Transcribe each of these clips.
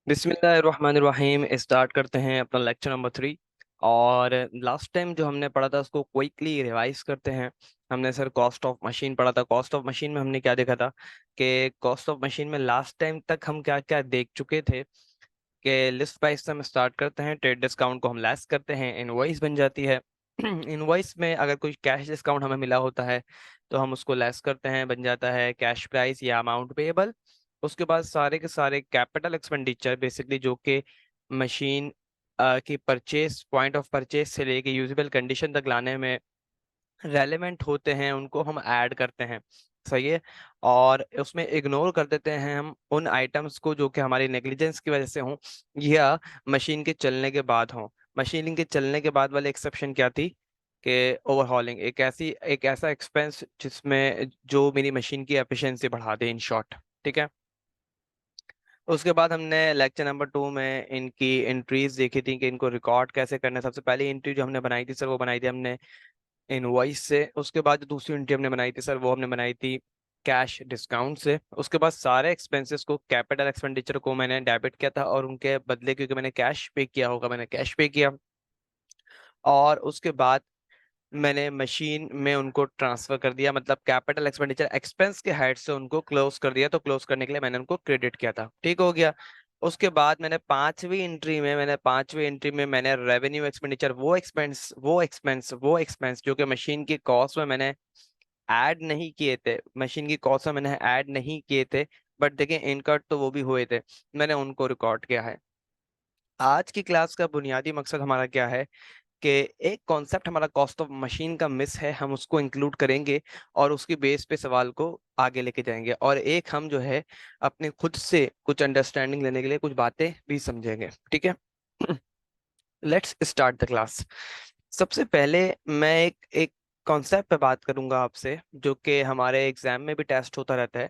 बिस्मिल्लाहिर्रहमानिर्रहीम। स्टार्ट करते हैं अपना लेक्चर नंबर 3। और लास्ट टाइम जो हमने पढ़ा था उसको क्विकली रिवाइज करते हैं। हमने सर कॉस्ट ऑफ मशीन पढ़ा था। कॉस्ट ऑफ मशीन में हमने क्या देखा था कि कॉस्ट ऑफ मशीन में लास्ट टाइम तक हम क्या क्या देख चुके थे कि लिस्ट प्राइस से हम स्टार्ट करते हैं, ट्रेड डिस्काउंट को हम लेस करते हैं, इनवॉइस बन जाती है। इनवॉइस में अगर कोई कैश डिस्काउंट हमें मिला होता है तो हम उसको लेस करते हैं, बन जाता है कैश प्राइस या अमाउंट पेएबल। उसके बाद सारे के सारे कैपिटल एक्सपेंडिचर बेसिकली जो कि मशीन की परचेस पॉइंट ऑफ परचेस से लेके यूजेबल कंडीशन तक लाने में रेलेवेंट होते हैं उनको हम ऐड करते हैं। सही है। और उसमें इग्नोर कर देते हैं हम उन आइटम्स को जो कि हमारी नेग्लिजेंस की वजह से हों या मशीन के चलने के बाद हों। मशीन के चलने के बाद वाले एक्सेप्शन क्या थी कि ओवरहॉलिंग एक ऐसा एक्सपेंस जिसमें जो मेरी मशीन की एफिशिएंसी बढ़ा दे, इन शॉर्ट। ठीक है। उसके बाद हमने लेक्चर नंबर 2 में इनकी एंट्रीज देखी थी कि इनको रिकॉर्ड कैसे करना है। सबसे पहली एंट्री जो हमने बनाई थी सर वो बनाई थी हमने इनवॉइस से। उसके बाद जो दूसरी एंट्री हमने बनाई थी सर वो हमने बनाई थी कैश डिस्काउंट से। उसके बाद सारे एक्सपेंसेस को, कैपिटल एक्सपेंडिचर को मैंने डेबिट किया था और उनके बदले क्योंकि मैंने कैश पे किया होगा मैंने कैश पे किया। और उसके बाद मैंने मशीन में उनको ट्रांसफर कर दिया, मतलब कैपिटल एक्सपेंडिचर एक्सपेंस के हेड से उनको क्लोज कर दिया। तो क्लोज करने के लिए मैंने उनको क्रेडिट किया था। ठीक हो गया। उसके बाद मैंने रेवेन्यू एक्सपेंडिचर, वो एक्सपेंस जो कि मशीन की कॉस्ट में मैंने ऐड नहीं किए थे, मशीन की कॉस्ट में मैंने ऐड नहीं किए थे, बट देखिए इनकट तो वो भी हुए थे, मैंने उनको रिकॉर्ड किया है। आज की क्लास का बुनियादी मकसद हमारा क्या है कि एक कॉन्सेप्ट हमारा कॉस्ट ऑफ मशीन का मिस है, हम उसको इंक्लूड करेंगे और उसकी बेस पे सवाल को आगे लेके जाएंगे। और एक हम जो है अपने खुद से कुछ अंडरस्टैंडिंग लेने के लिए कुछ बातें भी समझेंगे। ठीक है। Let's start the class. सबसे पहले मैं एक कॉन्सेप्ट पे बात करूंगा आपसे जो कि हमारे एग्जाम में भी टेस्ट होता रहता है,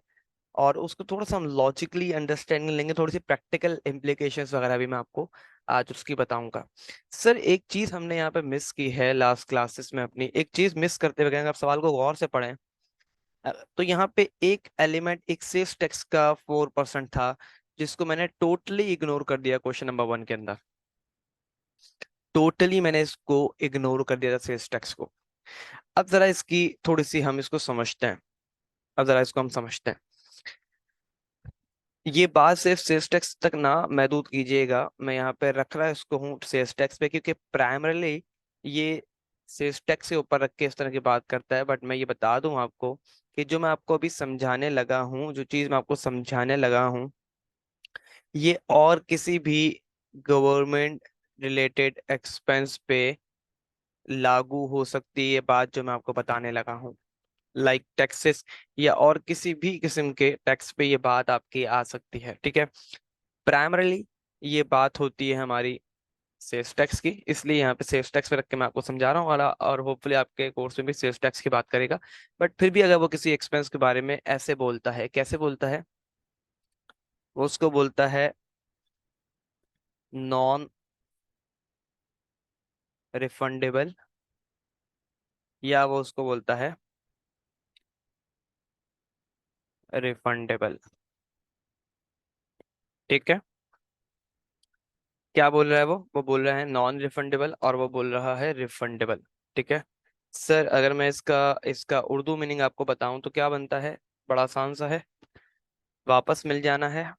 और उसको थोड़ा सा हम लॉजिकली अंडरस्टैंडिंग लेंगे, थोड़ी सी प्रैक्टिकल इम्प्लीकेशंस वगैरह भी मैं आपको आज उसकी बताऊंगा। सर एक चीज हमने यहाँ पे मिस की है लास्ट क्लासेस में, अपनी एक चीज मिस करते हुए अगर आप सवाल को गौर से पढ़ें तो यहाँ पे एक एलिमेंट, एक सेल्स टैक्स का 4% था जिसको मैंने टोटली इग्नोर कर दिया क्वेश्चन नंबर 1 के अंदर। टोटली मैंने इसको इग्नोर कर दिया था सेल्स टैक्स को। अब जरा इसकी थोड़ी सी हम इसको समझते हैं। अब जरा इसको हम समझते हैं। ये बात सिर्फ सेल्स टैक्स तक ना महदूद कीजिएगा, मैं यहाँ पे रख रहा इसको हूँ सेल्स टैक्स पे क्योंकि प्राइमरली ये सेल्स टैक्स से ऊपर रख के इस तरह की बात करता है। बट मैं ये बता दूं आपको कि जो मैं आपको अभी समझाने लगा हूँ, जो चीज़ मैं आपको समझाने लगा हूँ, ये और किसी भी गवर्नमेंट रिलेटेड एक्सपेंस पे लागू हो सकती है, ये बात जो मैं आपको बताने लगा हूँ। लाइक टैक्सेस या और किसी भी किस्म के टैक्स पे ये बात आपकी आ सकती है। ठीक है। प्राइमरली ये बात होती है हमारी सेल्स टैक्स की, इसलिए यहाँ पे सेल्स टैक्स पे रख के मैं आपको समझा रहा हूँ। और होपफुली आपके कोर्स में भी सेल्स टैक्स की बात करेगा। बट फिर भी अगर वो किसी एक्सपेंस के बारे में ऐसे बोलता है, कैसे बोलता है, वो उसको बोलता है नॉन रिफंडेबल, या वो उसको बोलता है रिफंडेबल। ठीक है। क्या बोल रहा है वो बोल रहा है नॉन रिफंडेबल और वो बोल रहा है रिफंडेबल। ठीक है। सर अगर मैं इसका इसका उर्दू मीनिंग आपको बताऊं तो क्या बनता है, बड़ा आसान सा है। वापस मिल जाना है,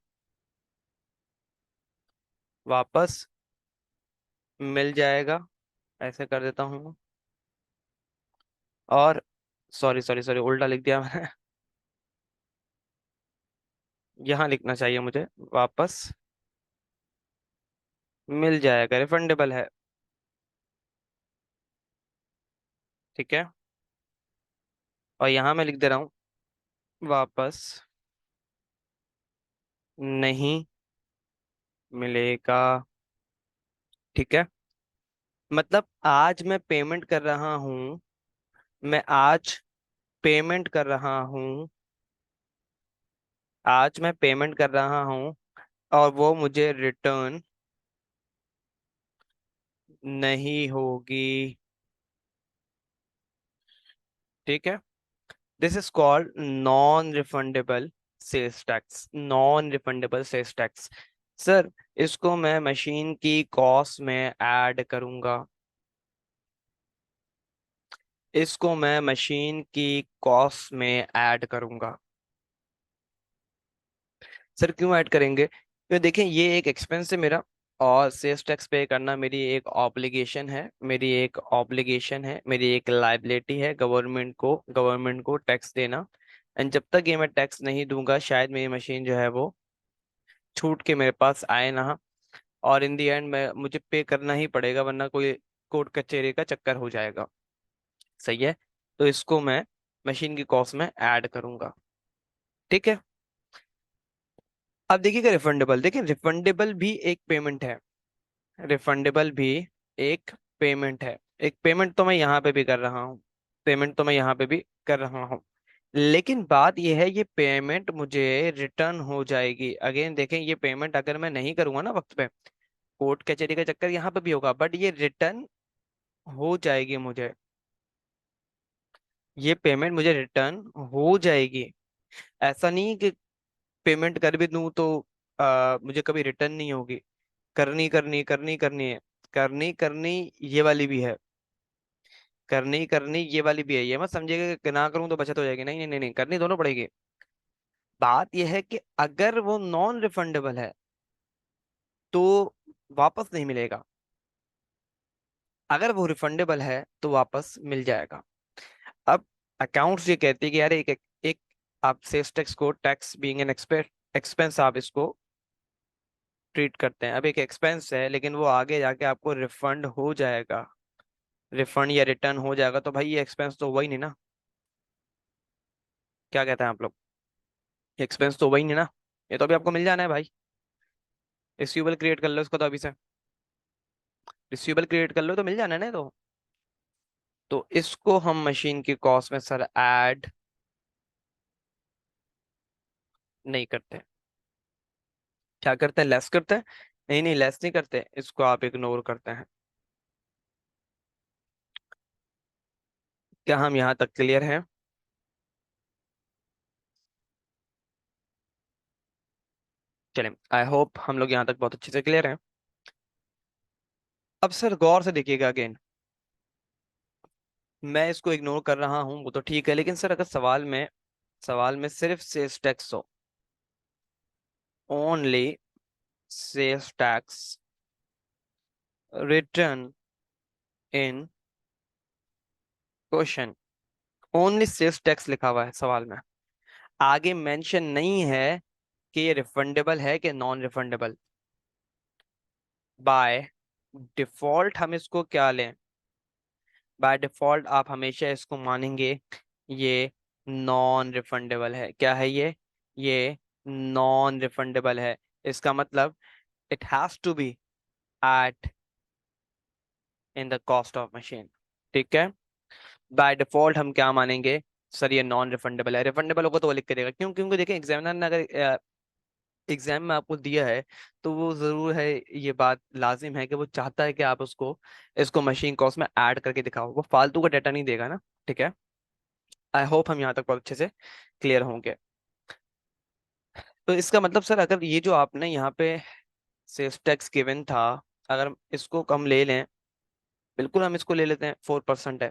वापस मिल जाएगा, ऐसे कर देता हूँ। और सॉरी सॉरी सॉरी, उल्टा लिख दिया मैंने। यहाँ लिखना चाहिए मुझे वापस मिल जाएगा, रिफंडेबल है। ठीक है। और यहाँ मैं लिख दे रहा हूँ वापस नहीं मिलेगा। ठीक है। मतलब आज मैं पेमेंट कर रहा हूँ, मैं आज पेमेंट कर रहा हूँ, आज मैं पेमेंट कर रहा हूँ और वो मुझे रिटर्न नहीं होगी। ठीक है। This is called non refundable sales tax, non refundable sales tax. Sir इसको मैं मशीन की कॉस्ट में ऐड करूंगा। इसको मैं मशीन की कॉस्ट में ऐड करूंगा। सर क्यों ऐड करेंगे? तो देखें, ये एक एक्सपेंस है मेरा, और सेल्स टैक्स पे करना मेरी एक ऑब्लिगेशन है, मेरी एक लाइबिलिटी है गवर्नमेंट को टैक्स देना। एंड जब तक ये मैं टैक्स नहीं दूंगा, शायद मेरी मशीन जो है वो छूट के मेरे पास आए ना, और इन दी एंड मैं मुझे पे करना ही पड़ेगा, वरना कोई कोर्ट कचहरी का चक्कर हो जाएगा। सही है। तो इसको मैं मशीन की कॉस्ट में ऐड करूंगा। ठीक है। अब देखिएगा रिफंडेबल, देखिए रिफंडेबल भी एक पेमेंट है। रिफंडेबल भी एक पेमेंट है। एक पेमेंट तो मैं यहाँ पे भी कर रहा हूँ, पेमेंट तो मैं यहाँ पे भी कर रहा हूँ। लेकिन बात यह है, ये पेमेंट मुझे रिटर्न हो जाएगी। अगेन देखें, ये पेमेंट अगर मैं नहीं करूंगा ना वक्त पे, कोर्ट कचहरी का चक्कर यहाँ पे भी होगा, बट ये रिटर्न हो जाएगी मुझे। ये पेमेंट मुझे रिटर्न हो जाएगी। ऐसा नहीं कि पेमेंट कर भी दूं तो मुझे कभी रिटर्न नहीं होगी। करनी है। करनी ये वाली भी है। करनी ये वाली भी है। ये मत समझिएगा कि ना करूं तो बचत हो जाएगी, नहीं नहीं नहीं नहीं, करनी दोनों पड़ेगी। बात यह है कि अगर वो नॉन रिफंडेबल है तो वापस नहीं मिलेगा, अगर वो रिफंडेबल है तो वापस मिल जाएगा। अब अकाउंट्स ये कहती है कि यार एक आप सेल्स टैक्स को, टैक्स बीइंग एन एक्सपेंस, आप इसको ट्रीट करते हैं। अब एक एक्सपेंस है, लेकिन वो आगे जाके आपको रिफंड हो जाएगा, रिफंड या रिटर्न हो जाएगा, तो भाई ये एक्सपेंस तो हुआ ही नहीं ना। क्या कहते हैं आप लोग? एक्सपेंस तो हुआ ही नहीं ना। ये तो अभी आपको मिल जाना है भाई। रिसीवेबल क्रिएट कर लो इसको तो अभी से, रिसीवेबल क्रिएट कर लो तो मिल जाना है ना। तो इसको हम मशीन की कॉस्ट में सर ऐड नहीं करते। क्या करते हैं? लेस करते हैं। नहीं नहीं, लेस नहीं करते, इसको आप इग्नोर करते हैं। क्या हम यहाँ तक क्लियर हैं? चलें, आई होप हम लोग यहाँ तक बहुत अच्छे से क्लियर हैं। अब सर गौर से देखिएगा अगेन, मैं इसको इग्नोर कर रहा हूँ वो तो ठीक है, लेकिन सर अगर सवाल में सिर्फ सेल्स टैक्स हो, ओनली सेल्स टैक्स रिटर्न इन क्वेश्चन, ओनली सेल्स टैक्स लिखा हुआ है सवाल में, आगे मेंशन नहीं है कि ये रिफंडेबल है कि नॉन रिफंडेबल, बाय डिफॉल्ट हम इसको क्या लें? बाय डिफॉल्ट आप हमेशा इसको मानेंगे ये नॉन रिफंडेबल है। क्या है ये नॉन रिफंडेबल है। इसका मतलब it has to be at in the cost of machine. ठीक है। बाय डिफॉल्ट हम क्या मानेंगे? सर ये नॉन रिफंडेबल है। रिफंडेबल होगा तो वो लिख के देगा, क्यों? क्योंकि देखिए एग्जामिनर ने अगर एग्जाम में आपको दिया है, तो वो जरूर है, ये बात लाजिम है कि वो चाहता है कि आप उसको, इसको मशीन कॉस्ट में ऐड करके दिखाओ, वो फालतू का डाटा नहीं देगा ना। ठीक है। आई होप हम यहाँ तक बहुत अच्छे से क्लियर होंगे। तो इसका मतलब सर, अगर ये जो आपने यहाँ पे सेल्स टैक्स गिवन था, अगर इसको हम ले लें, बिल्कुल हम इसको ले लेते हैं, 4% है।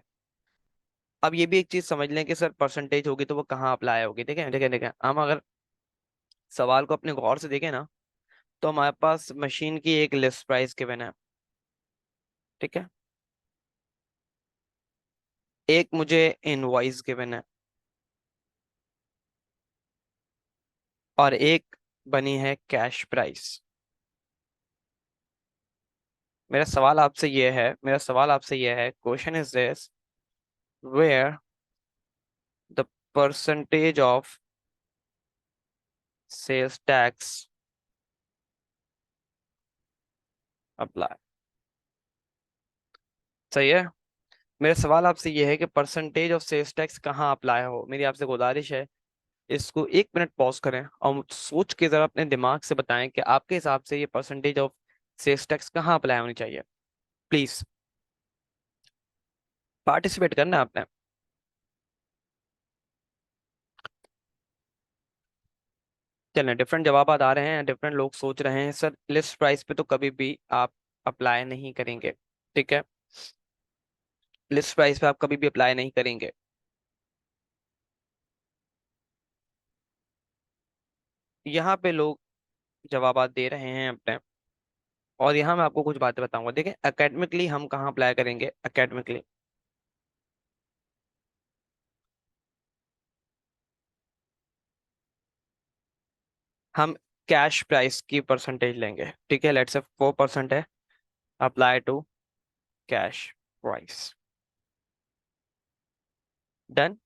अब ये भी एक चीज समझ लें कि सर परसेंटेज होगी तो वो कहाँ अप्लाई होगी। देखें देखें देखें, हम अगर सवाल को अपने गौर से देखें ना, तो हमारे पास मशीन की एक लिस्ट प्राइस गिवन है। ठीक है। एक मुझे इनवॉइस गिवन है, और एक बनी है कैश प्राइस। मेरा सवाल आपसे ये है, question is this, where the percentage of sales tax apply. सही है। मेरा सवाल आपसे ये है कि परसेंटेज ऑफ सेल्स टैक्स कहाँ अप्लाई हो। मेरी आपसे गुजारिश है, इसको 1 मिनट पॉज करें और सोच के जरा अपने दिमाग से बताएं कि आपके हिसाब से ये परसेंटेज ऑफ सेल्स टैक्स कहाँ अप्लाई होनी चाहिए। प्लीज पार्टिसिपेट करना है आपने। चलें, डिफरेंट जवाब आ रहे हैं, डिफरेंट लोग सोच रहे हैं सर लिस्ट प्राइस पे तो कभी भी आप अप्लाई नहीं करेंगे। ठीक है, लिस्ट प्राइस पे आप कभी भी अप्लाई नहीं करेंगे। यहाँ पे लोग जवाब दे रहे हैं अपने। और यहाँ मैं आपको कुछ बातें बताऊंगा। देखें, एकेडमिकली हम कहाँ अप्लाई करेंगे। एकेडमिकली हम कैश प्राइस की परसेंटेज लेंगे। ठीक है, लेट्स से 4% है, apply to cash price. Done.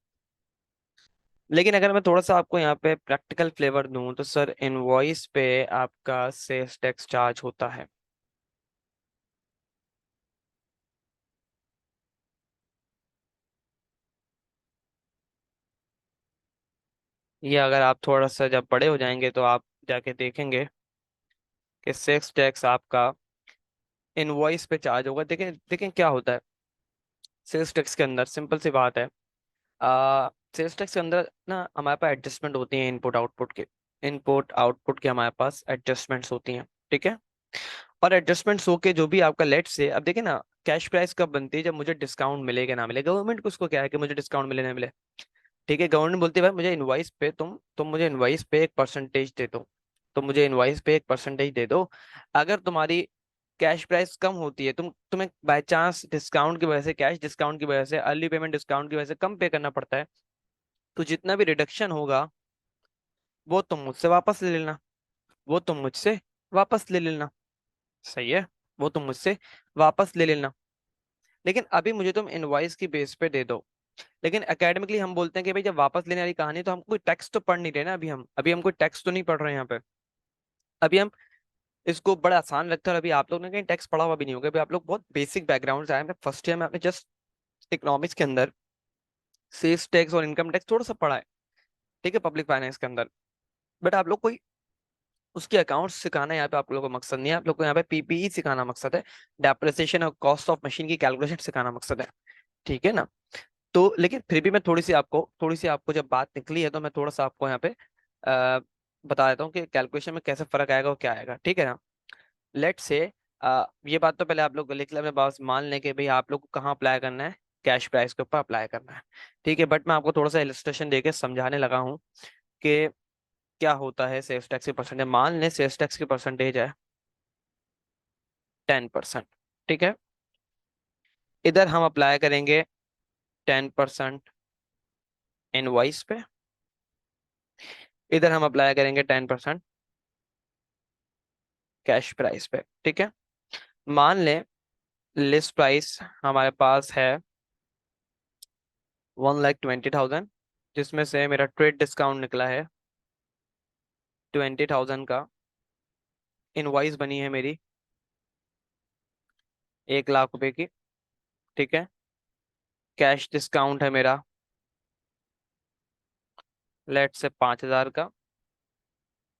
लेकिन अगर मैं थोड़ा सा आपको यहाँ पे प्रैक्टिकल फ्लेवर दूं तो सर इनवॉइस पे आपका सेल्स टैक्स चार्ज होता है। ये अगर आप थोड़ा सा जब बड़े हो जाएंगे तो आप जाके देखेंगे कि सेल्स टैक्स आपका इनवॉइस पे चार्ज होगा। देखें देखें क्या होता है सेल्स टैक्स के अंदर, सिंपल सी बात है। सेल्स टैक्स के अंदर ना हमारे पास एडजस्टमेंट होती है इनपुट आउटपुट के। इनपुट आउटपुट के हमारे पास एडजस्टमेंट्स होती हैं। ठीक है, और एडजस्टमेंट्स हो के जो भी आपका लेट से, अब देखिए ना, कैश प्राइस कब बनती है, जब मुझे डिस्काउंट मिलेगा ना मिले। गवर्नमेंट को उसको क्या है कि मुझे डिस्काउंट मिले ना मिले। ठीक है, गवर्नमेंट बोलती है भाई मुझे इनवाइस पे तुम मुझे इनवाइस पे एक परसेंटेज दे दो। तुम मुझे इनवाइस पे एक परसेंटेज दे दो। अगर तुम्हारी कैश प्राइस कम होती है, तुम्हें बाय चांस डिस्काउंट की वजह से, कैश डिस्काउंट की वजह से, अर्ली पेमेंट डिस्काउंट की वजह से कम पे करना पड़ता है, तो जितना भी रिडक्शन होगा वो तुम मुझसे वापस ले लेना। वो तुम मुझसे वापस ले लेना। सही है, वो तुम मुझसे वापस ले लेना। लेकिन अभी मुझे तुम इनवॉइस की बेस पे दे दो। लेकिन एकेडमिकली हम बोलते हैं कि भाई जब वापस लेने वाली कहानी है, तो हम कोई टैक्स तो पढ़ नहीं रहे ना। अभी हम कोई टैक्स तो नहीं पढ़ रहे हैं यहाँ पे। अभी हम इसको बड़ा आसान लगता है। और अभी आप लोग ने कहीं टैक्स पढ़ा हुआ भी नहीं होगा। अभी आप लोग बहुत बेसिक बैकग्राउंड से आए हैं। फर्स्ट ईयर में आपने जस्ट इकोनॉमिक्स के अंदर सेल्स टैक्स और इनकम टैक्स थोड़ा सा पढ़ा है। ठीक है, पब्लिक फाइनेंस के अंदर। बट आप लोग कोई उसके अकाउंट्स सिखाना यहाँ पे आप लोगों का मकसद नहीं है। आप लोग को यहाँ पे पीपीई सिखाना मकसद है। डेप्रिसिएशन और कॉस्ट ऑफ मशीन की कैलकुलेशन सिखाना मकसद है। ठीक है ना। तो लेकिन फिर भी मैं थोड़ी सी आपको जब बात निकली है तो मैं थोड़ा सा आपको यहाँ पे आ, बता देता हूँ कि कैलकुलेशन में कैसे फर्क आएगा और क्या आएगा। ठीक है ना। लेट से ये बात तो पहले आप लोग लिख लें अपने पास, मान लें कि भाई आप लोग को कहाँ अप्लाई करना है, कैश प्राइस के ऊपर अप्लाई करना है। ठीक है, बट मैं आपको थोड़ा सा इलस्ट्रेशन देके समझाने लगा हूँ कि क्या होता है सेल्स टैक्स की परसेंटेज। मान लें सेल्स टैक्स की परसेंटेज है 10%। ठीक है, इधर हम अप्लाई करेंगे 10% इनवॉइस पे, इधर हम अप्लाई करेंगे 10% कैश प्राइस पे। ठीक है, मान लें लिस्ट प्राइस हमारे पास है 1,20,000, जिसमें से मेरा ट्रेड डिस्काउंट निकला है 20,000 का। इनवॉइस बनी है मेरी 1 लाख रुपए की। ठीक है, कैश डिस्काउंट है मेरा लेट से 5,000 का।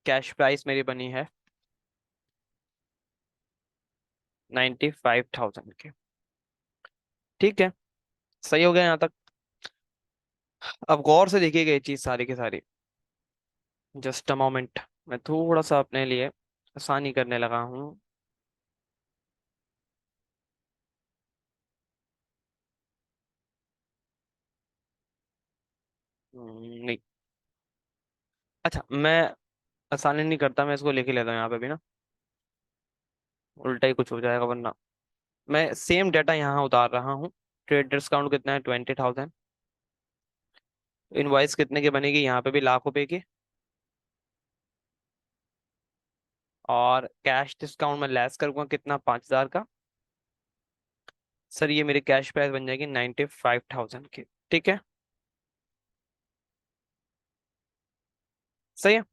कैश प्राइस मेरी बनी है 95,000 की। ठीक है, सही हो गया यहाँ तक। अब गौर से देखिएगा ये चीज सारी की सारी। जस्ट अ मोमेंट, मैं थोड़ा सा अपने लिए आसानी करने लगा हूँ। नहीं, अच्छा, मैं आसानी नहीं करता, मैं इसको लिख ही लेता हूँ यहाँ पे भी ना, उल्टा ही कुछ हो जाएगा वरना। मैं सेम डेटा यहाँ उतार रहा हूँ। ट्रेड डिस्काउंट कितना है 20,000। इनवॉइस कितने की बनेगी, यहाँ पे भी लाख रुपए की। और कैश डिस्काउंट में लेस करूंगा कितना, 5,000 का। सर ये मेरी कैश प्राइस बन जाएगी 95,000 की। ठीक है, सही है।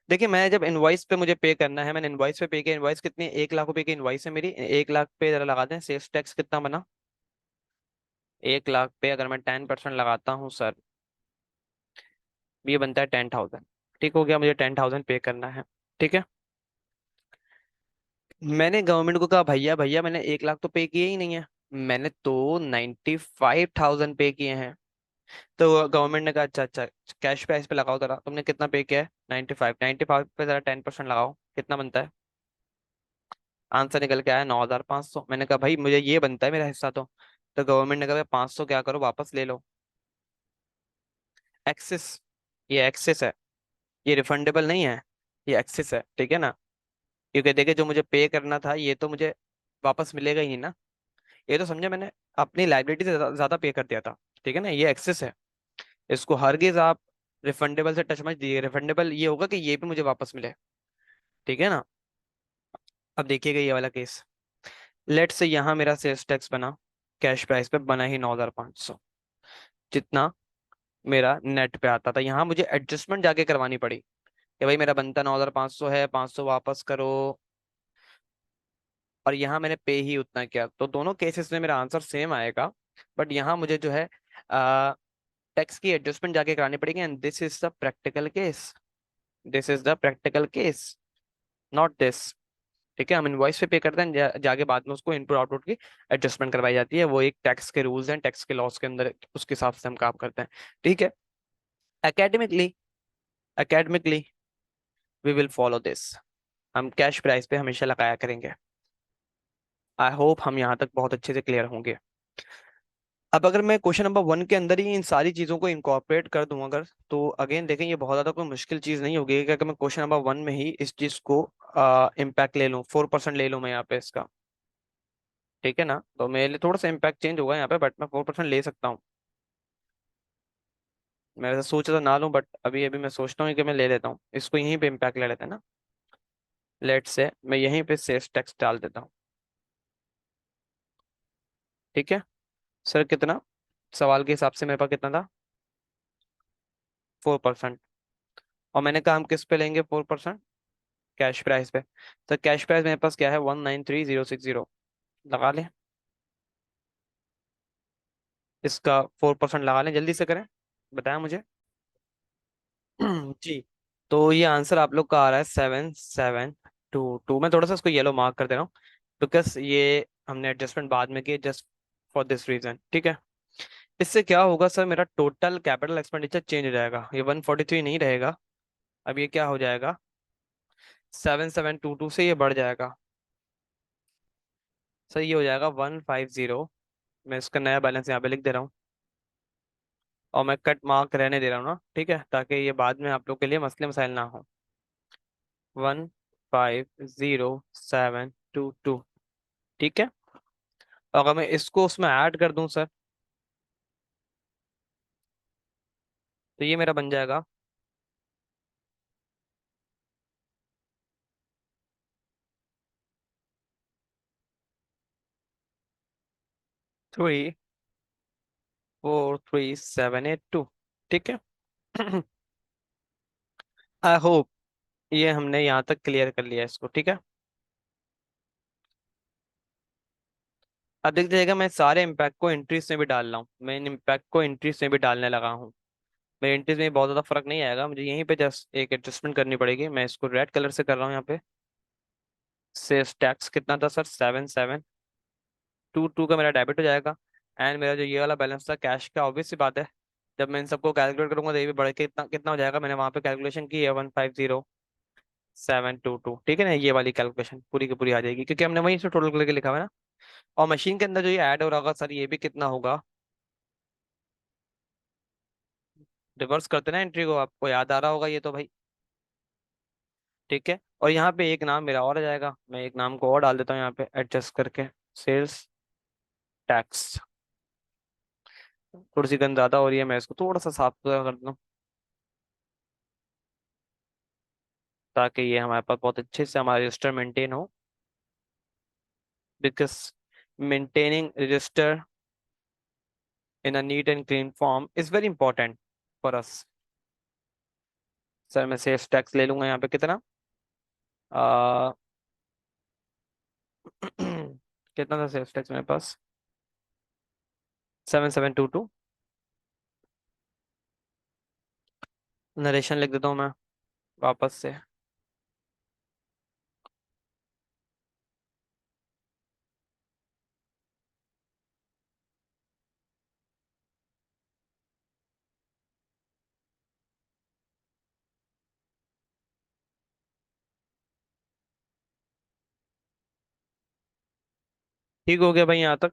देखिए, मैं जब इनवॉइस पे मुझे पे करना है, मैंने इनवॉइस पे पे किया। इनवॉइस कितनी है, 1 लाख रुपए की इनवॉइस है मेरी। 1 लाख पे जरा लगा दें, सेल्स टैक्स कितना बना। 1 लाख पे अगर मैं 10% लगाता हूँ सर, ये बनता है 10,000। ठीक हो गया, मुझे 10,000 पे करना है। ठीक है, मैंने गवर्नमेंट को कहा भैया भैया मैंने 1 लाख तो पे किए ही नहीं है, मैंने तो 95,000 पे किए हैं। तो गवर्नमेंट ने कहा अच्छा अच्छा, कैश प्राइस पे लगाओ जरा, तुमने कितना पे किया है? 95। 95 पे जरा 10% लगाओ, कितना बनता है? आंसर निकल के आया 9,500। मैंने कहा भाई मुझे ये बनता है मेरा हिस्सा तो गवर्नमेंट ने कहा 500 क्या करो, वापस ले लो। एक्सेस, ये एक्सेस है, ये रिफंडेबल नहीं है, ये एक्सेस है, ठीक है ना। क्योंकि देखिए जो मुझे पे करना था ये तो मुझे वापस मिलेगा ही नहीं ना। ये तो समझे मैंने अपनी लाइबिलिटी से ज्यादा पे कर दिया था, ठीक है ना, ये एक्सेस है। इसको हरगिज आप रिफंडेबल से टच मत दिए। रिफंडेबल ये होगा कि ये भी मुझे वापस मिले, ठीक है ना। अब देखिएगा ये वाला केस, लेट से यहाँ मेरा सेल्स टैक्स बना, कैश प्राइस पे बना ही 9,500, जितना मेरा नेट पे आता था। यहाँ मुझे एडजस्टमेंट जाके करवानी पड़ी कि भाई मेरा बनता 9,500 है, 500 वापस करो। और यहाँ मैंने पे ही उतना किया, तो दोनों केसेस में मेरा आंसर सेम आएगा। बट यहाँ मुझे जो है टैक्स की एडजस्टमेंट जाके करानी पड़ेगी, and this is the practical case, this is the practical case, not this. ठीक है, हम इनवॉइस पे करते हैं, जाके बाद में उसको इनपुट आउटपुट की एडजस्टमेंट करवाई जाती है। वो एक टैक्स के रूल्स हैं, टैक्स के लॉस के अंदर, उसके हिसाब से हम काम करते हैं। ठीक है, academically, academically we will follow this, हम कैश प्राइस पे हमेशा लगाया करेंगे। आई होप हम यहाँ तक बहुत अच्छे से क्लियर होंगे। अब अगर मैं क्वेश्चन नंबर 1 के अंदर ही इन सारी चीजों को इनकॉर्पोरेट कर दूं अगर, तो अगेन देखें ये बहुत ज्यादा कोई मुश्किल चीज नहीं होगी कि अगर मैं क्वेश्चन नंबर 1 में ही इस चीज को इम्पैक्ट ले लूं, 4% ले लूं मैं यहाँ पे इसका, ठीक है ना, तो मेरे लिए थोड़ा सा इम्पैक्ट चेंज होगा यहाँ पे, बट मैं 4% ले सकता हूँ। मैं वैसे सोच तो ना लूं, बट अभी अभी मैं सोचता हूँ कि मैं ले लेता हूँ इसको, यहीं पे इम्पैक्ट ले लेते हैं ना। लेट से मैं यहीं पे सेल्स टैक्स डाल देता हूँ, ठीक है। सर कितना, सवाल के हिसाब से मेरे पास कितना था? 4%। और मैंने कहा हम किस पे लेंगे 4%? कैश प्राइस पे। तो कैश प्राइस मेरे पास क्या है? 193,060। लगा लें, इसका 4% लगा लें, जल्दी से करें, बताया मुझे। जी, तो ये आंसर आप लोग का आ रहा है 7,722। मैं थोड़ा सा इसको येलो मार्क कर दे रहा हूँ, बिकॉज ये हमने एडजस्टमेंट बाद में किए, जस्ट फॉर दिस रीजन, ठीक है। इससे क्या होगा सर, मेरा टोटल कैपिटल एक्सपेंडिचर चेंज हो जाएगा, ये 143 नहीं रहेगा। अब ये क्या हो जाएगा, 7,722 से ये बढ़ जाएगा, सर ये हो जाएगा 150। मैं इसका नया बैलेंस यहाँ पे लिख दे रहा हूँ, और मैं कट मार्क रहने दे रहा हूँ ना, ठीक है, ताकि ये बाद में आप लोग के लिए मसले मसाइल ना हो। 150,722, ठीक है। अगर मैं इसको उसमें ऐड कर दूं सर, तो ये मेरा बन जाएगा 3,4,3,7,8,2, ठीक है। आई होप ये हमने यहाँ तक क्लियर कर लिया इसको, ठीक है। अब देख जाएगा, मैं सारे इम्पैक्ट को एंट्रीज में भी डाल रहा हूँ, मैं इन इम्पैक्ट को एंट्रीज में भी डालने लगा हूँ। मेरे एंट्रीज में बहुत ज़्यादा फर्क नहीं आएगा, मुझे यहीं पे जस्ट एक एडजस्टमेंट करनी पड़ेगी। मैं इसको रेड कलर से कर रहा हूँ यहाँ पे। सेल्स टैक्स कितना था सर? 7,722 का मेरा डेबिट हो जाएगा। एंड मेरा जो ये वाला बैलेंस था कैश का, ऑब्वियस सी बात है, जब मैं इन सबको कैलकुलेट करूंगा तो ये भी बढ़ के कितना कितना हो जाएगा। मैंने वहां पे कैलकुलेशन की है, 150,722, ठीक है ना। ये वाली कैलकुलेशन पूरी की पूरी आ जाएगी, क्योंकि हमने वहीं से टोटल करके लिखा हुआ है ना। और मशीन के अंदर जो ये ऐड हो रहा होगा सर, ये भी कितना होगा? रिवर्स करते ना एंट्री को, आपको याद आ रहा होगा ये तो भाई, ठीक है। और यहाँ पे एक नाम मेरा और आ जाएगा, मैं एक नाम को और डाल देता हूँ यहाँ पे एडजस्ट करके, सेल्स टैक्स। थोड़ी सी गंद ज्यादा हो रही है, मैं इसको थोड़ा सा साफ सुथरा कर दूँ, ताकि ये हमारे पास बहुत अच्छे से हमारा रजिस्टर मेंटेन हो, because maintaining register in a neat and clean form is very important for us। Sir मैं सेल्स टैक्स ले लूंगा यहाँ पे कितना, आ, कितना था सेल्स टैक्स मेरे पास? 7,722। नरेशन लिख देता हूँ मैं वापस से। ठीक हो गया भाई यहाँ तक।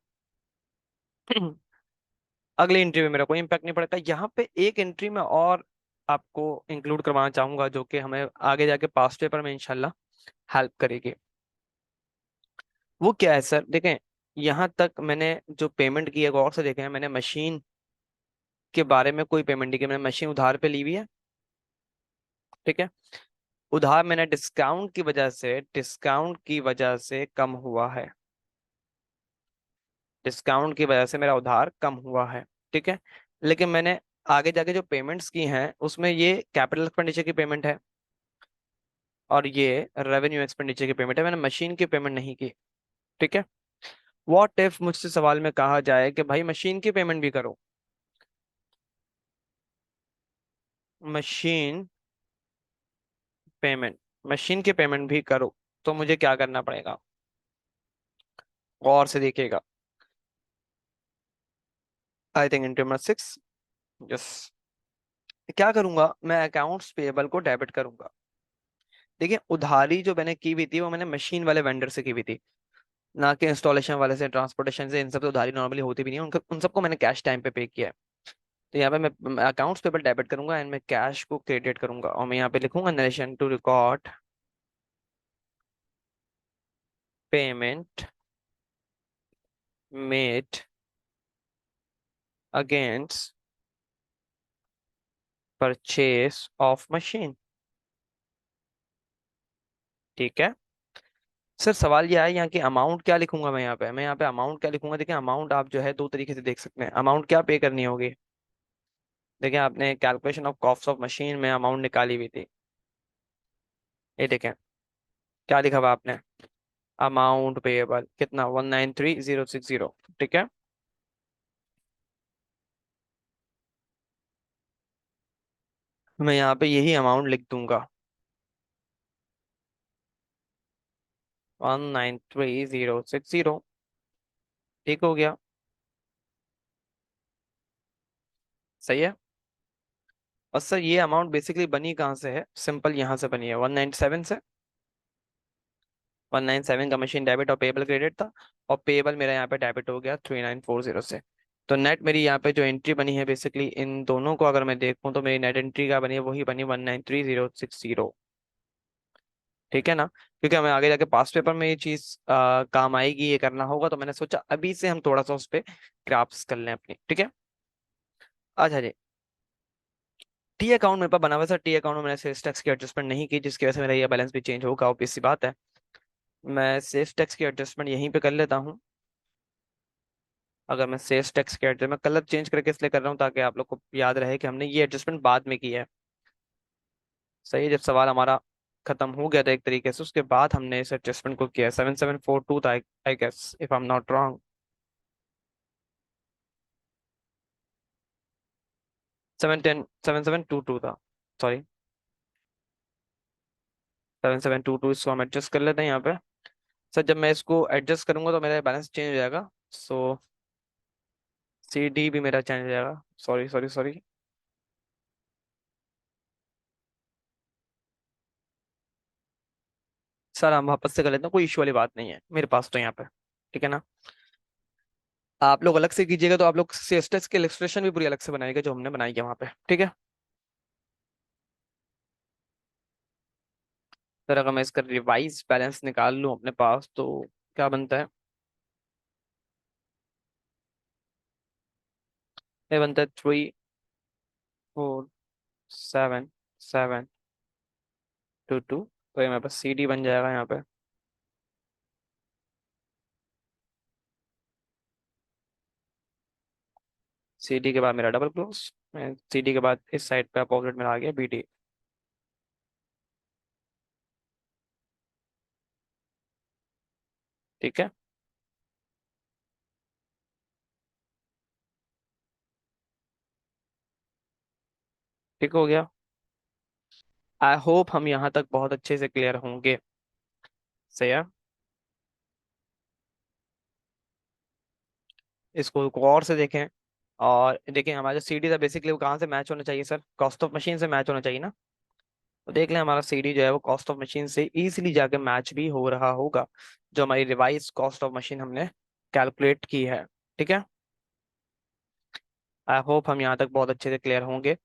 अगली एंट्री में मेरा कोई इम्पैक्ट नहीं पड़ता। यहाँ पे एक एंट्री में और आपको इंक्लूड करवाना चाहूंगा जो कि हमें आगे जाके पास्ट पेपर में इंशाल्लाह हेल्प करेगी। वो क्या है सर, देखें, यहाँ तक मैंने जो पेमेंट की है गौर से देखें, मैंने मशीन के बारे में कोई पेमेंट नहीं की, मैंने मशीन उधार पे ली हुई है। ठीक है, उधार मैंने डिस्काउंट की वजह से कम हुआ है। डिस्काउंट की वजह से मेरा उधार कम हुआ है। ठीक है, लेकिन मैंने आगे जाके जो पेमेंट्स की हैं उसमें ये कैपिटल एक्सपेंडिचर की पेमेंट है और ये रेवेन्यू एक्सपेंडिचर की पेमेंट है, मैंने मशीन की पेमेंट नहीं की। ठीक है, व्हाट इफ मुझसे सवाल में कहा जाए कि भाई मशीन की पेमेंट भी करो, मशीन पेमेंट मशीन की पेमेंट भी करो, तो मुझे क्या करना पड़ेगा? गौर से देखिएगा। I think intimate 6। यस। क्या करूंगा मैं? अकाउंट्स पेएबल को डेबिट करूंगा। देखिए, उधारी जो मैंने की हुई थी वो मैंने मशीन वाले वेंडर से की हुई थी, ना कि इंस्टॉलेशन वाले से, ट्रांसपोर्टेशन से। इन सब से उधारी नॉर्मली होती भी नहीं है, उन सबको मैंने कैश टाइम पे किया है। तो यहाँ पे मैं अकाउंट्स पेबल डेबिट करूंगा एंड मैं कैश को क्रेडिट करूंगा, और मैं यहाँ पे लिखूंगा narration to record payment made against purchase of machine. ठीक है सर, सवाल ये है यहाँ की अमाउंट क्या लिखूंगा मैं यहाँ पे अमाउंट क्या लिखूंगा? देखिए, अमाउंट आप जो है दो तरीके से देख सकते हैं। अमाउंट क्या पे करनी होगी? देखिए, आपने calculation of cost of machine में अमाउंट निकाली हुई थी, ये देखें क्या लिखा हुआ आपने, अमाउंट पेएबल कितना, 193060। ठीक है, मैं यहाँ पे यही अमाउंट लिख दूंगा, 193060। ठीक हो गया, सही है। और सर ये अमाउंट बेसिकली बनी कहाँ से है? सिंपल, यहाँ से बनी है 197 से। 197 का मशीन डेबिट और पेबल क्रेडिट था, और पेबल मेरा यहाँ पे डेबिट हो गया 3940 से। तो नेट मेरी यहाँ पे जो एंट्री बनी है, बेसिकली इन दोनों को अगर मैं देखूँ तो मेरी नेट एंट्री क्या बनी है, वही बनी 193060। ठीक है ना, क्योंकि हमें आगे जाके पास्ट पेपर में ये चीज काम आएगी, ये करना होगा, तो मैंने सोचा अभी से हम थोड़ा सा उस पर ग्राफ्स कर लें अपनी। ठीक है, अच्छा जी। टी अकाउंट मेरे पास बना हुआ है सर। टी अकाउंट में मैंने सेल्स टैक्स की एडजस्टमेंट नहीं की, जिसकी वजह से मेरा ये बैलेंस भी चेंज होगा, ऑब्वियस सी बात है। मैं सेल्स टैक्स की एडजस्टमेंट यहीं पे कर लेता हूँ। अगर मैं सेल्स टैक्स की एडजस्ट, मैं कलर चेंज करके इसलिए कर रहा हूँ ताकि आप लोग को याद रहे कि हमने ये एडजस्टमेंट बाद में की है। सही है, जब सवाल हमारा खत्म हो गया था एक तरीके से, उसके बाद हमने इस एडजस्टमेंट को किया। 7742 था, I guess, if I am not wrong. 7722 था, सॉरी, 7722। इसको हम एडजस्ट कर लेते हैं यहाँ पे। सर जब मैं इसको एडजस्ट करूंगा तो मेरा बैलेंस चेंज हो जाएगा, सो सी डी भी मेरा चेंज हो जाएगा। Sorry sorry sorry. सर हम वापस से कर लेते हैं, कोई इशू वाली बात नहीं है मेरे पास तो यहाँ पे। ठीक है ना, आप लोग अलग से कीजिएगा तो आप लोग सीएसटेक्स की इलस्ट्रेशन भी पूरी अलग से बनाएंगे जो हमने बनाई है वहाँ पे। ठीक है सर, अगर मैं इसका रिवाइज बैलेंस निकाल लूँ अपने पास तो क्या बनता है? ये बनता है 347722। तो ये मेरे पास सी डी बन जाएगा यहाँ पे। सी डी के बाद मेरा डबल क्लोज, सी डी के बाद इस साइड पे अपोजिट में आ गया बी डी। ठीक है, ठीक हो गया। आई होप हम यहाँ तक बहुत अच्छे से क्लियर होंगे। सही है, इसको गौर से देखें और देखें हमारा जो सी डी था बेसिकली वो कहाँ से मैच होना चाहिए सर? कॉस्ट ऑफ मशीन से मैच होना चाहिए ना। तो देख लें हमारा सी डी जो है वो कॉस्ट ऑफ मशीन से इजीली जाके मैच भी हो रहा होगा, जो हमारी रिवाइज कॉस्ट ऑफ मशीन हमने कैलकुलेट की है। ठीक है, आई होप हम यहाँ तक बहुत अच्छे से क्लियर होंगे।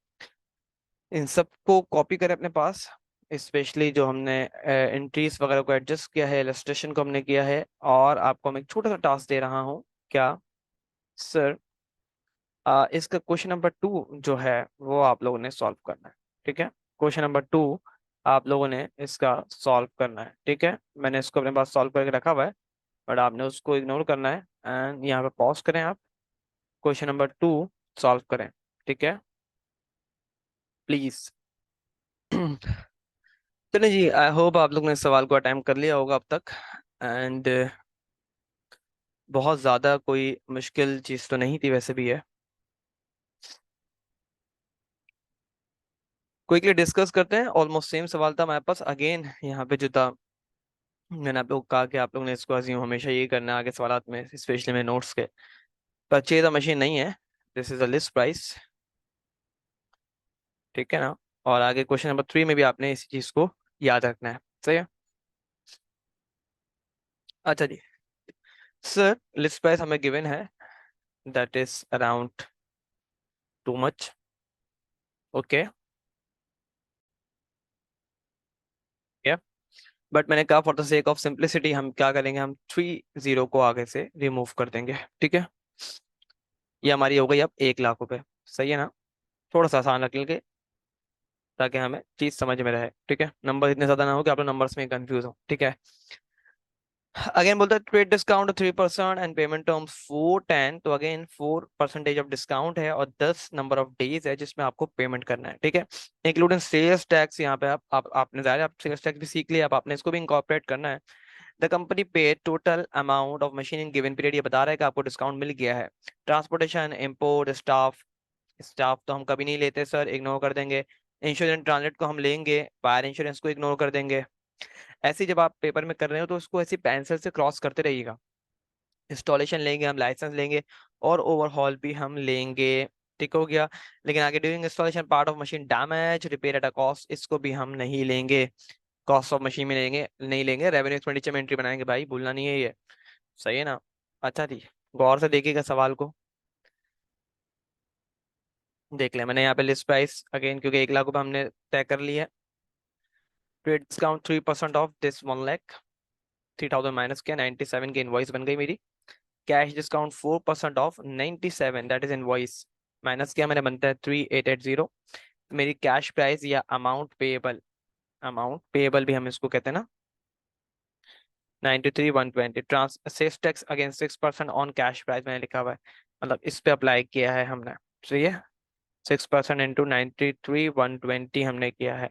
इन सब को कॉपी करें अपने पास, स्पेशली जो हमने एंट्रीज वगैरह को एडजस्ट किया है, इलस्ट्रेशन को हमने किया है। और आपको मैं एक छोटा सा टास्क दे रहा हूँ। क्या सर, इसका क्वेश्चन नंबर 2 जो है वो आप लोगों ने सॉल्व करना है। ठीक है, क्वेश्चन नंबर 2 आप लोगों ने इसका सॉल्व करना है। ठीक है, मैंने इसको अपने पास सॉल्व करके रखा हुआ है, बट आपने उसको इग्नोर करना है। एंड यहाँ पे पॉज करें आप, क्वेश्चन नंबर 2 सॉल्व करें। ठीक है, प्लीज। चलिए जी, आई होप आप लोग ने इस सवाल को अटेम्प्ट कर लिया होगा अब तक। एंड बहुत ज़्यादा कोई मुश्किल चीज़ तो नहीं थी, वैसे भी है। क्विकली डिस्कस करते हैं। ऑलमोस्ट सेम सवाल था हमारे पास अगेन, यहाँ पे जो था मैंने आप लोग को कहा कि आप लोग ने इसको अज्यूम हमेशा ये करना है आगे सवालात में, स्पेशली मेरे नोट्स के। परचेज द मशीन नहीं है, this is a list price. ठीक है ना। और आगे क्वेश्चन नंबर 3 में भी आपने इसी चीज़ को याद रखना है। सही है। अच्छा जी, सर लिस्ट प्राइस हमें गिवन है, that is around too much. Okay, but मैंने कहा for the sake of simplicity हम क्या करेंगे, हम 3 0 को आगे से रिमूव कर देंगे। ठीक है, ये हमारी हो गई अब 1 लाख रुपए। सही है ना। थोड़ा सा आसान रख लेंगे ताकि हमें चीज समझ में रहे। ठीक है, नंबर इतने ज्यादा ना हो कि आप लोग नंबर्स में कंफ्यूज हो। ठीक है, अगेन बोलता है trade discount 3% and payment terms 410। तो अगेन 4% ऑफ डिस्काउंट है और 10 नंबर ऑफ डेज है जिसमें आपको पेमेंट करना है। ठीक है, इंक्लूडिंग सेल्स टैक्स। यहाँ पे आपने जाहिर है आप सेल्स टैक्स भी सीख लिया, अब आपने इसको भी इंकॉर्पोरेट करना है। द कंपनी पे total amount of machine in given period, ये बता रहा है कि आपको डिस्काउंट मिल गया है। Transportation, import, staff. स्टाफ तो हम कभी नहीं लेते सर, इग्नोर कर देंगे। इंश्योरेंस ट्रांसलेट को हम लेंगे, फायर इंश्योरेंस को इग्नोर कर देंगे। ऐसे जब आप पेपर में कर रहे हो तो उसको ऐसी पेंसिल से क्रॉस करते रहिएगा। इंस्टॉलेशन लेंगे हम, लाइसेंस लेंगे, और ओवरहॉल भी हम लेंगे। ठीक हो गया। लेकिन आगे during installation part of machine damage, repair at a cost, इसको भी हम नहीं लेंगे। कॉस्ट ऑफ मशीन में लेंगे नहीं लेंगे, रेवेन्यू एक्सपेंडिचर में एंट्री बनाएंगे भाई, भूलना नहीं है ये। सही है ना। अच्छा जी, गौर से देखिएगा सवाल को। देख लिया मैंने यहाँ पे लिस्ट प्राइस अगेन, क्योंकि 1 लाख रुपए हमने तय कर लिया है। Trade discount 3% off this 1 lakh, 3000 minus किया, 97 की इनवॉइस बन गई मेरी। Cash discount 4% off 97, that is invoice, minus किया मैंने, बनता है 3880। मेरी कैश प्राइस या अमाउंट पेएबल भी हम इसको कहते हैं ना, 93,120। Trans sales tax again 6% on cash price मैंने लिखा हुआ है, मतलब इस पे अप्लाई किया है हमने। सही है, 6% इंटू 93,120 हमने किया है।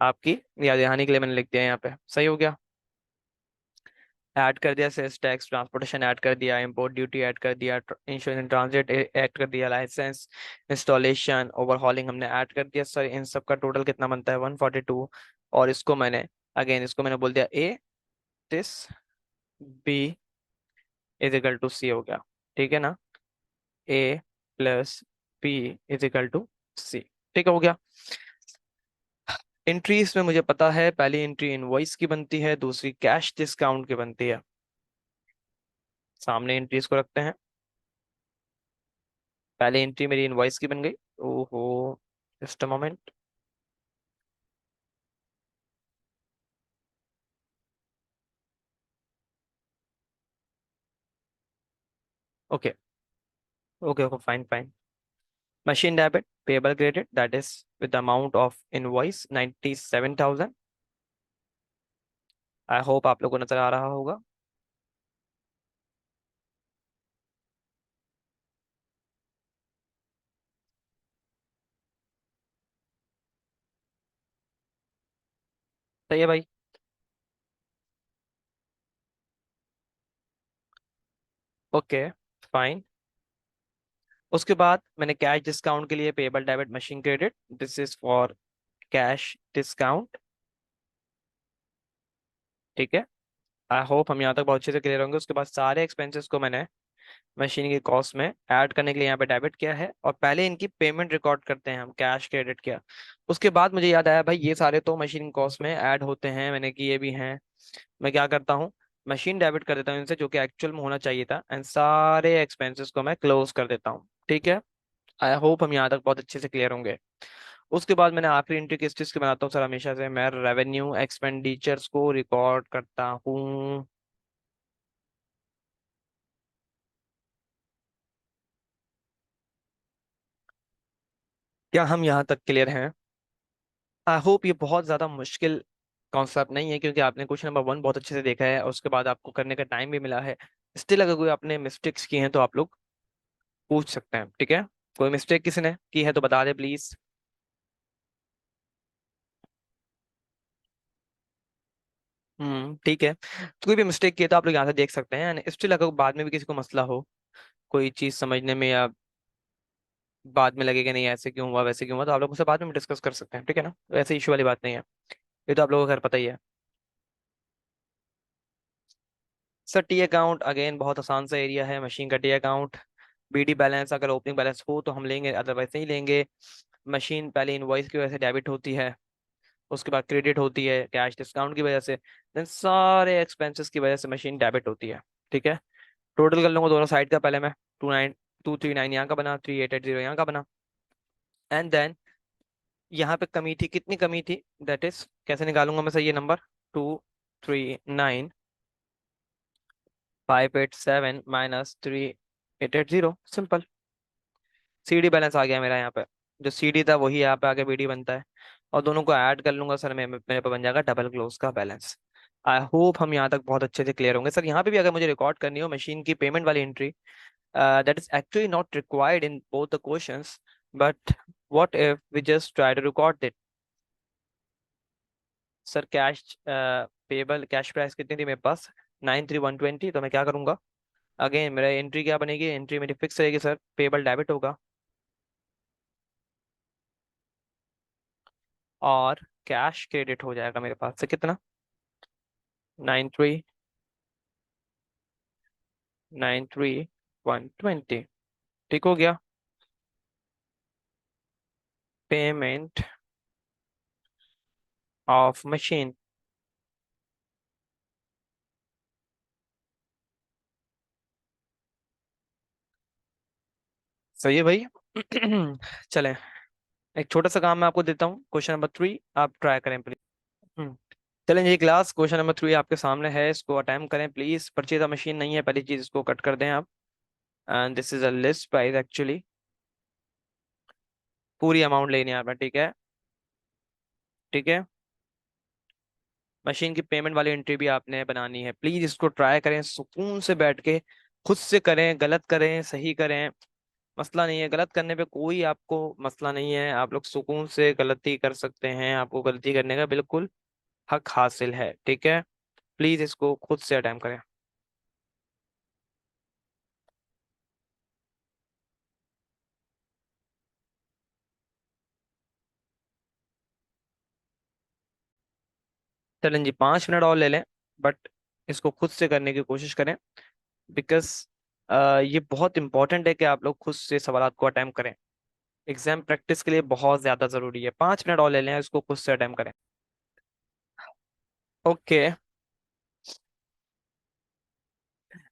आपकी याद दहानी के लिए मैंने लिख दिया यहाँ पे। सही हो गया। ऐड कर दिया सेल्स टैक्स, ट्रांसपोर्टेशन ऐड कर दिया, इंपोर्ट ड्यूटी ऐड कर दिया, इंश्योरेंस ट्रांजिट ऐड कर दिया, लाइसेंस, इंस्टॉलेशन, ओवरहॉलिंग हमने ऐड कर दिया। सर इन सब का टोटल कितना बनता है, 142। और इसको मैंने बोल दिया a, this b is equal to c हो गया। ठीक है ना, a plus b is equal to c. ठीक हो गया। एंट्रीज में मुझे पता है, पहली एंट्री इनवॉइस की बनती है, दूसरी कैश डिस्काउंट की बनती है। सामने एंट्रीज को रखते हैं। पहली एंट्री मेरी इनवॉइस की बन गई। ओहो, just a moment. Okay okay okay, fine fine. Machine debit payable credit, that is with the amount of invoice 97,000। I hope आप लोगों को नजर आ रहा होगा। सही है भाई। Okay, fine. उसके बाद मैंने कैश डिस्काउंट के लिए payable debit machine credit, this is for cash discount. ठीक है, आई होप हम यहाँ तक बहुत अच्छे से क्लियर होंगे। उसके बाद सारे एक्सपेंसेस को मैंने मशीन की कॉस्ट में ऐड करने के लिए यहाँ पे डेबिट किया है, और पहले इनकी पेमेंट रिकॉर्ड करते हैं हम, कैश क्रेडिट किया। उसके बाद मुझे याद आया भाई, ये सारे तो मशीन कॉस्ट में ऐड होते हैं, मैंने किए भी हैं। मैं क्या करता हूँ, मशीन डेबिट कर देता हूँ इनसे, जो कि एक्चुअल में होना चाहिए था, एंड सारे एक्सपेंसेस को मैं क्लोज कर देता हूँ। ठीक है, आई होप हम यहाँ तक बहुत अच्छे से क्लियर होंगे। उसके बाद मैंने आखिरी एंट्री किस चीज़ की बनाता हूँ सर? हमेशा से मैं रेवेन्यू एक्सपेंडिचर्स को रिकॉर्ड करता हूँ। क्या हम यहाँ तक क्लियर हैं? आई होप ये बहुत ज़्यादा मुश्किल कॉन्सेप्ट नहीं है, क्योंकि आपने क्वेश्चन नंबर 1 बहुत अच्छे से देखा है और उसके बाद आपको करने का टाइम भी मिला है। स्टिल अगर कोई आपने मिस्टेक्स की हैं तो आप लोग पूछ सकते हैं, ठीक है? कोई मिस्टेक किसी ने की है तो बता दे प्लीज। ठीक है, तो कोई भी मिस्टेक किए तो आप लोग यहाँ से देख सकते हैं, एंड स्टिल अगर बाद में भी किसी को मसला हो कोई चीज़ समझने में, या बाद में लगे कि नहीं ऐसे क्यों हुआ वैसे क्यों हुआ, तो आप लोग मुझसे बाद में डिस्कस कर सकते हैं, ठीक है ना? वैसे इशू वाली बात नहीं है, ये तो आप लोगों को घर पता ही है। सर टी अकाउंट अगेन बहुत आसान सा एरिया है, मशीन का टी अकाउंट। बीडी बैलेंस अगर ओपनिंग बैलेंस हो तो हम लेंगे, अदरवाइज नहीं लेंगे। मशीन पहले इनवॉइस की वजह से डेबिट होती है, उसके बाद क्रेडिट होती है कैश डिस्काउंट की वजह से, देन सारे एक्सपेंसेस की वजह से मशीन डेबिट होती है। ठीक है, टोटल कर लूंगा दोनों साइड का। पहले मैं 29239 यहाँ का बना, 3880 यहाँ का बना, एंड देन यहाँ पे कमी थी, कितनी कमी थी? दैट इज कैसे निकालूंगा मैं सर ये नंबर? 239,587 माइनस 3880, सिंपल। सीडी बैलेंस आ गया मेरा यहाँ पे, जो सीडी था वही यहाँ पे आके बीडी बनता है, और दोनों को ऐड कर लूंगा सर, मैं मेरे पे बन जाएगा डबल क्लोज का बैलेंस। आई होप हम यहाँ तक बहुत अच्छे से क्लियर होंगे। सर यहाँ पे भी अगर मुझे रिकॉर्ड करनी हो मशीन की पेमेंट वाली entry, that is actually not required in both the questions, but what if we just try to record it? Sir cash payable cash price कितनी थी मेरे पास? 93,120। तो मैं क्या करूंगा? अगेन मेरा एंट्री क्या बनेगी? एंट्री मेरी फिक्स रहेगी सर, पेबल डेबिट होगा, और कैश क्रेडिट हो जाएगा मेरे पास से कितना? 93,120। ठीक हो गया? Payment of machine. सही है भाई। चलें, एक छोटा सा काम मैं आपको देता हूँ, क्वेश्चन नंबर 3 आप ट्राई करें प्लीज। हम्म, चलें ये क्लास क्वेश्चन नंबर 3 आपके सामने है, इसको अटेम्प्ट करें प्लीज। परचेज मशीन नहीं है पहली चीज, इसको कट कर दें आप, and this is a list price actually. पूरी अमाउंट लेनी है आपने, ठीक है? ठीक है, मशीन की पेमेंट वाली एंट्री भी आपने बनानी है, प्लीज इसको ट्राई करें सुकून से बैठ के, खुद से करें, गलत करें सही करें, मसला नहीं है, गलत करने पे कोई आपको मसला नहीं है, आप लोग सुकून से गलती कर सकते हैं, आपको गलती करने का बिल्कुल हक हासिल है, ठीक है? प्लीज इसको खुद से अटेम्प्ट करें। चलें जी 5 मिनट और ले लें, बट इसको खुद से करने की कोशिश करें, बिकॉज ये बहुत इंपॉर्टेंट है कि आप लोग खुद से सवाल को अटेम्प्ट करें, एग्जाम प्रैक्टिस के लिए बहुत ज्यादा जरूरी है। 5 मिनट और ले लें, इसको खुद से अटेम्प्ट करें। Okay,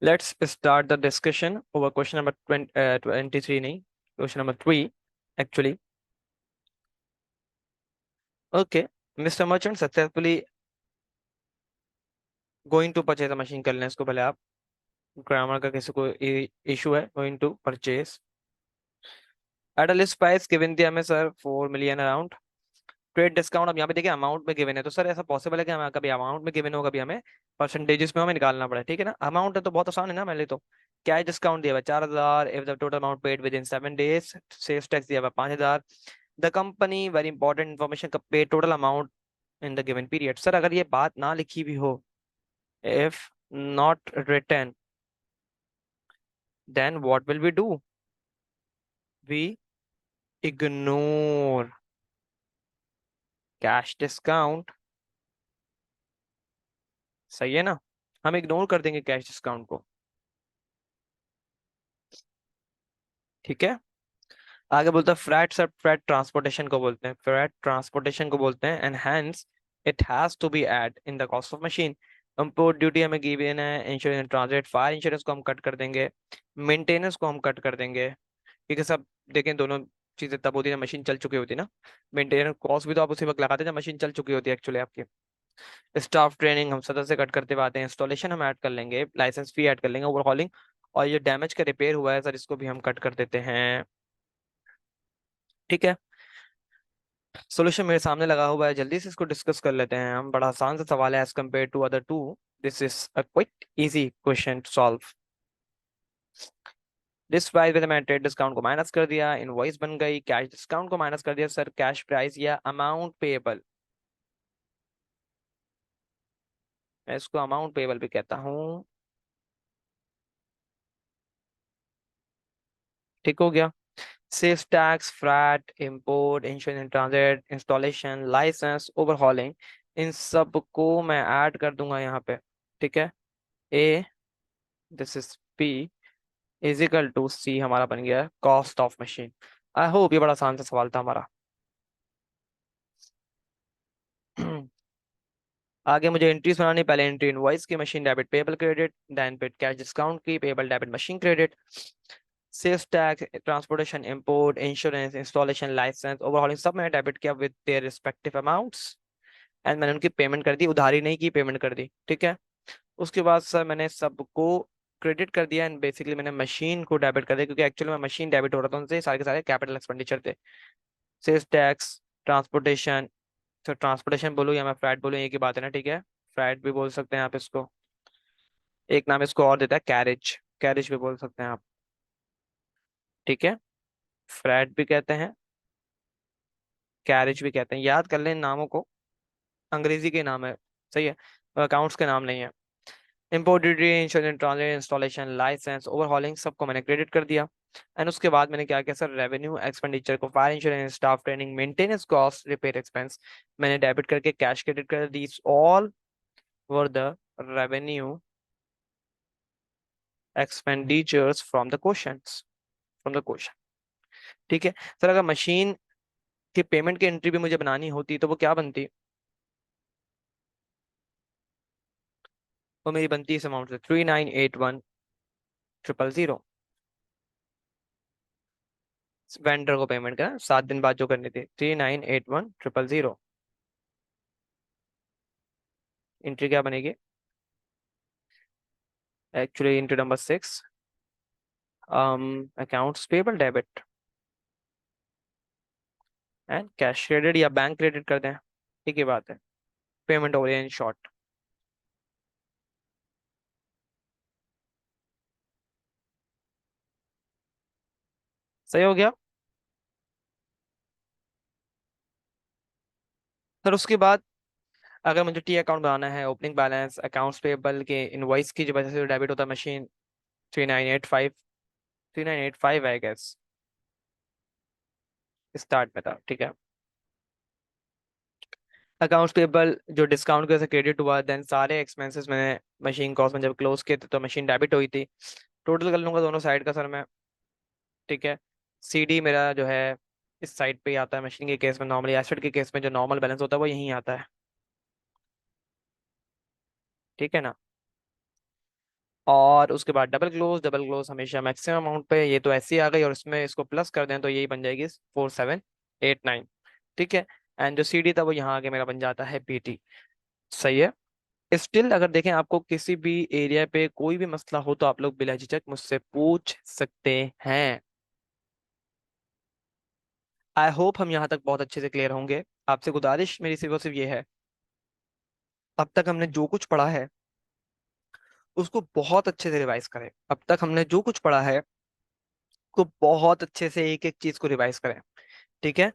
let's start the discussion over question number 23, नहीं question number 3 actually. Okay, mister merchant successfully going to purchase the machine, कर लें इसको पहले आप। ग्रामर का किसी को इशू है? Going to purchase at a list price given दिया हमें sir 4 million around. Trade discount, अब यहाँ पे देखिए अमाउंट में गिवन है, तो सर ऐसा पॉसिबल है कि हमें कभी अमाउंट में गिवन हो, कभी हमें परसेंटेजेस में हमें निकालना पड़े, ठीक है ना? अमाउंट है तो बहुत आसान है ना, मैंने तो कैश डिस्काउंट दिया हुआ 4,000, if the total amount paid with in 7 days, sales tax दिया हुआ 5,000, the company very important information का pay total amount in the given period. Sir अगर ये बात ना लिखी भी हो, if not written, then what will we do? We ignore cash discount. सही है ना? हम इग्नोर कर देंगे कैश डिस्काउंट को, ठीक है? आगे बोलता है फ्रैट, सर फ्रैट ट्रांसपोर्टेशन को बोलते हैं, फ्रैट ट्रांसपोर्टेशन को बोलते हैं, and hence it has to be add in the cost of machine. Import duty हमें गिवन है, इंश्योरेंस ट्रांजिट, फायर इंश्योरेंस को हम कट कर देंगे, मेंटेनेंस को हम कट कर देंगे, ठीक है सब। देखें दोनों चीजें तब होती है जब मशीन चल चुकी होती है ना। मेंटेनेंस कॉस्ट भी तो आप उसी वक्त लगाते हैं जब मशीन चल चुकी होती है एक्चुअली आपकी। स्टाफ ट्रेनिंग हम सदस्य से कट करते हुए आते हैं, इंस्टॉलेशन हम ऐड कर लेंगे, लाइसेंस फी ऐड कर लेंगे, ओवरहॉलिंग और ये डैमेज का रिपेयर हुआ है सर इसको भी हम कट कर देते हैं, ठीक है। सोल्यूशन मेरे सामने लगा हुआ है, जल्दी से इसको डिस्कस कर लेते हैं हम। बड़ा आसान सा सवाल है as compare to other two, this is a quick easy question to solve. This price में मैंने ट्रेड डिस्काउंट को माइनस कर दिया, इनवॉइस बन गई, कैश डिस्काउंट को माइनस कर दिया सर, कैश प्राइस या अमाउंट पेएबल, मैं इसको अमाउंट पेएबल भी कहता हूँ, ठीक हो गया। Sales tax, freight, import, insurance in transit, installation, licence, overhauling, इन सब को मैं ऐड कर दूंगा यहाँ पे, ठीक है। A, this is p is equal to c हमारा बन गया है cost of machine. I hope ये बड़ा आसान सा सवाल था हमारा। आगे मुझे एंट्रीज बनानी, पहले एंट्री इनवॉइस की, machine debit payable credit, then paid cash discount की, payable debit machine credit, sales tax, transportation, import, insurance, installation, licence, overhauling सब मैंने डेबिट किया with their respective amounts, and मैंने उनकी पेमेंट कर दी, उधारी नहीं की, पेमेंट कर दी, ठीक है। उसके बाद सर मैंने सबको क्रेडिट कर दिया एंड बेसिकली मैंने मशीन को डेबिट कर दिया, क्योंकि एक्चुअली में मशीन डेबिट हो रहा था उनसे, सारे के सारे कैपिटल एक्सपेंडिचर थे। सेल्स टैक्स, ट्रांसपोर्टेशन, तो ट्रांसपोर्टेशन बोलूँ या मैं फ्लाइट बोलूँ एक ही बात है ना, ठीक है। फ्लाइट भी बोल सकते हैं आप इसको, एक नाम इसको और देता है कैरेज, कैरेज भी बोल सकते हैं आप, ठीक है। फ्लैट भी कहते हैं, कैरेज भी कहते हैं, याद कर लें इन नामों को, अंग्रेजी के नाम है, सही है, अकाउंट्स के नाम नहीं है। Import duty, insurance transit, installation, licence, overhauling सबको मैंने क्रेडिट कर दिया। एंड उसके बाद मैंने क्या किया सर, रेवेन्यू एक्सपेंडिचर को, fire insurance, staff training, maintenance cost, repair expense, मैंने डेबिट करके कैश क्रेडिट कर दी, all were the revenue expenditures from the questions, from the question, ठीक है। सर अगर मशीन की पेमेंट की एंट्री भी मुझे बनानी होती तो वो क्या बनती, वो मेरी बनती है इस अमाउंट से 3981,000, वेंडर को पेमेंट करना 7 दिन बाद जो करनी थी, 3981,000, एंट्री क्या बनेगी actually, entry number 6, accounts payable debit and cash credit या बैंक क्रेडिट कर दें, ठीक है बात है, पेमेंट हो रही है इन शॉर्ट, सही हो गया। सर उसके बाद अगर मुझे टी अकाउंट बनाना है, ओपनिंग बैलेंस, अकाउंट्स पेबल के इनवॉइस की जो वजह से डेबिट होता है मशीन, 3985, 3985 आई गेस स्टार्ट में था, ठीक है। अकाउंट्स पेबल जो डिस्काउंट की वजह से क्रेडिट हुआ, देन सारे एक्सपेंसेस मैंने मशीन कॉस्ट में जब क्लोज किए थे तो मशीन डेबिट हुई थी, टोटल कर लूंगा दोनों साइड का सर मैं, ठीक है। सीडी मेरा जो है इस साइड पे ही आता है मशीन के केस में, नॉर्मली एसेट के केस में जो नॉर्मल बैलेंस होता है वो यहीं आता है, ठीक है ना। और उसके बाद डबल क्लोज, डबल क्लोज हमेशा मैक्सिमम अमाउंट पे, ये तो ऐसी आ गई और इसमें इसको प्लस कर दें तो यही बन जाएगी 4789, ठीक है। एंड जो सीडी था वो यहाँ आके मेरा बन जाता है पीटी, सही है। स्टिल अगर देखें आपको किसी भी एरिया पे कोई भी मसला हो तो आप लोग बिला झिझक मुझसे पूछ सकते हैं। आई होप हम यहाँ तक बहुत अच्छे से क्लियर होंगे। आपसे गुजारिश मेरी सिर्फ और सिर्फ ये है, अब तक हमने जो कुछ पढ़ा है उसको बहुत अच्छे से रिवाइज करें, अब तक हमने जो कुछ पढ़ा है उसको बहुत अच्छे से एक एक चीज को रिवाइज करें, ठीक है।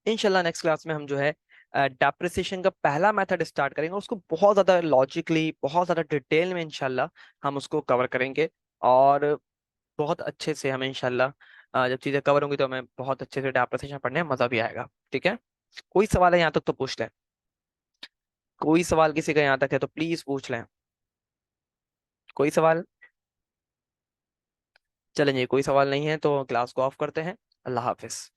इंशाल्लाह नेक्स्ट क्लास में हम जो है डेप्रिसिएशन का पहला मेथड स्टार्ट करेंगे, उसको बहुत ज़्यादा लॉजिकली, बहुत ज़्यादा डिटेल में इंशाल्लाह हम उसको कवर करेंगे, और बहुत अच्छे से हमें इंशाल्लाह जब चीज़ें कवर होंगी तो हमें बहुत अच्छे से डेप्रिसिएशन पढ़ने में मज़ा भी आएगा, ठीक है। कोई सवाल है यहाँ तक तो पूछ लें, कोई सवाल किसी का यहाँ तक है तो प्लीज़ पूछ लें, कोई सवाल, चलेंगे कोई सवाल नहीं है तो क्लास को ऑफ करते हैं। अल्लाह हाफिज़।